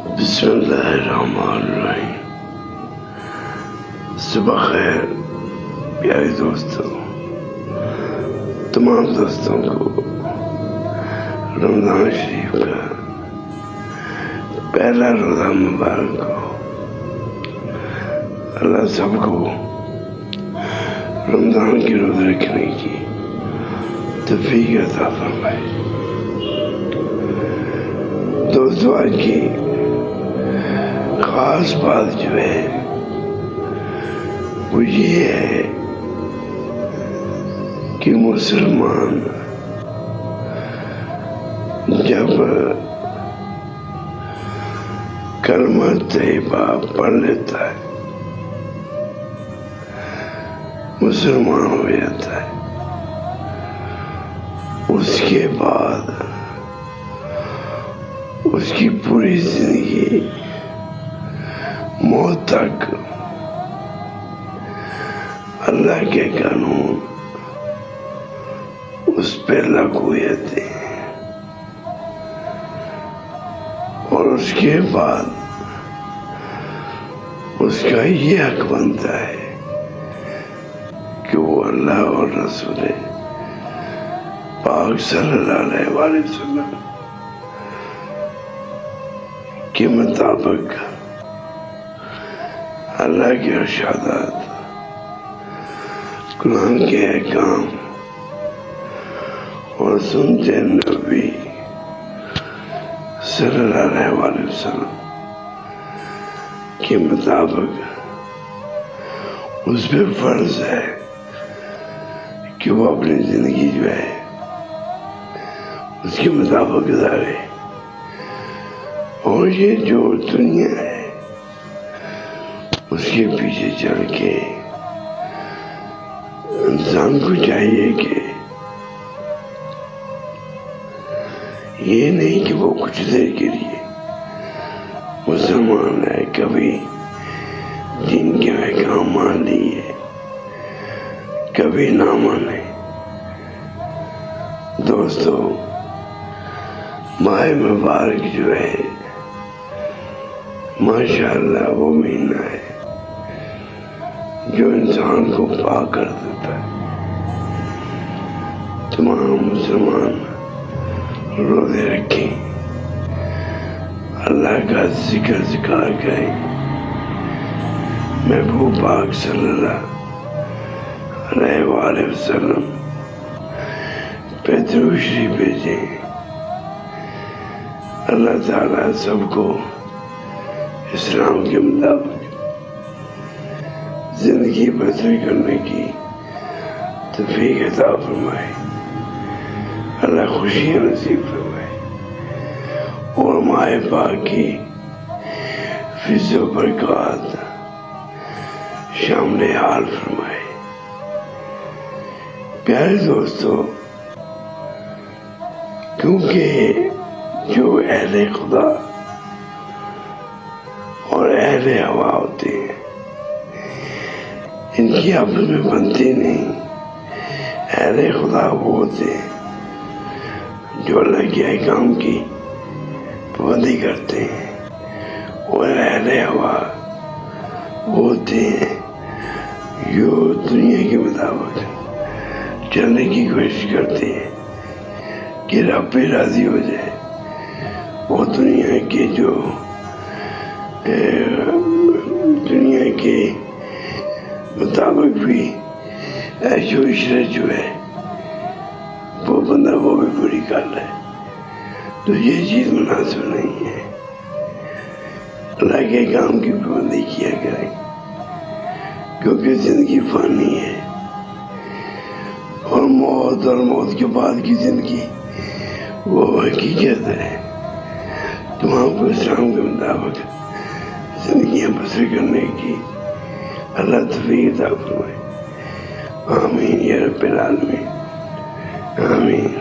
بسم اللہ الرحمن الرحیم۔ صبح خیر پیارے دوستوں، تمام دوستوں کو رمضان شریف کا پہلا روزہ مبارک ہو۔ اللہ سب کو رمضان کی روزہ رکھنے کی توفیق عطا فرمائے۔ دوستوں، آج کی خاص بات جو ہے وہ یہ ہے کہ مسلمان جب کلمہ طیبہ پڑھ لیتا ہے مسلمان ہو جاتا ہے، اس کے بعد اس کی پوری زندگی موت تک اللہ کے قانون اس پہ لاگو ہو جاتے ہیں، اور اس کے بعد اس کا یہ حق بنتا ہے کہ وہ اللہ اور رسول پاک صلی اللہ علیہ وسلم کے مطابق اللہ کے ارشادات، قرآن کے احکام اور سنت نبی صلی اللہ علیہ وسلم کے مطابق اس پہ فرض ہے کہ وہ اپنی زندگی جو ہے اس کے مطابق گزارے، اور یہ جو دنیا ہے اس کے پیچھے چل کے انسان کو چاہیے کہ یہ نہیں کہ وہ کچھ دیر کے لیے مسلمان ہے، کبھی دین کے احکام مان لیے، کبھی نہ مانے۔ دوستو، ماہ مبارک جو ہے ماشاءاللہ وہ مہینہ ہے جو انسان کو پاک کر دیتا ہے۔ تمام مسلمان روزے رکھیں، اللہ کا ذکر کریں، محبوب پاک صلی اللہ علیہ وسلم پہ درود شریف بھیجیں۔ اللہ تعالیٰ سب کو اسلام کے مطابق زندگی بسر کرنے کی توفیق عطا فرمائے، اللہ خوشیاں نصیب فرمائے، اور ماہ پاک کی فیض و برکات شامل حال فرمائے۔ پیارے دوستو، کیونکہ جو اہل خدا اور اہل ہوا ہوتے ہیں ان کی آپس میں بنتی نہیں۔ اہل خدا وہ ہوتے ہیں جو اللہ کے احکام کی پابندی کرتے ہیں، اور اہل ہوا وہ ہوتے ہیں جو دنیا کے مطابق چلنے کی کوشش کرتے ہیں کہ رب پہ راضی ہو جائے۔ وہ دنیا کے مطابق بھی عیش و عشرت جو ہے وہ بندہ وہ بھی پوری کر لے، تو یہ چیز مناسب نہیں ہے۔ اللہ کے کام کی پابندی کیا کریں، کیونکہ زندگی فانی ہے، اور موت کے بعد کی زندگی وہ حقیقت ہے۔ تمام کو اسلام کے مطابق زندگیاں بسر کرنے کی اللہ توفیق عطا فرمائے۔ آمین یا رب العالمین، آمین۔